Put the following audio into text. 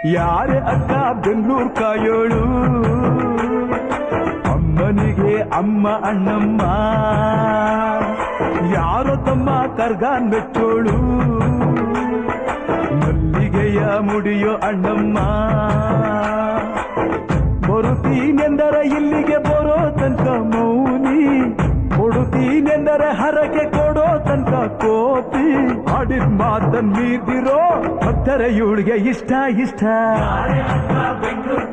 ಯಾರೇ ಅಕ್ಕ ಬೆಂಗಳೂರು ಕಾಯೋಳು, ಅಮ್ಮನಿಗೆ ಅಮ್ಮ ಅಣ್ಣಮ್ಮ, ಯಾರೋ ತಮ್ಮ ಕರ್ಗಾನ್ ಮೆಚ್ಚೋಳು, ಮಲ್ಲಿಗೆಯ ಮುಡಿಯೋ ಅಣ್ಣಮ್ಮ. ಬರುತ್ತೀನೆಂದರೆ ಇಲ್ಲಿಗೆ ಬರೋ ತನಕ ಮೌನಿ, ಕೊಡುತ್ತೀನೆಂದರೆ ಹರಕೆ ಕೊಡೋ ತನಕ ಕೋತಿ. ಆಡಿದ ಮಾತನ್ ಮೀದಿರೋ ಭಕ್ತರ ಇವಳಿಗೆ ಇಷ್ಟ ಇಷ್ಟ. ಬೆಂಗಳೂರು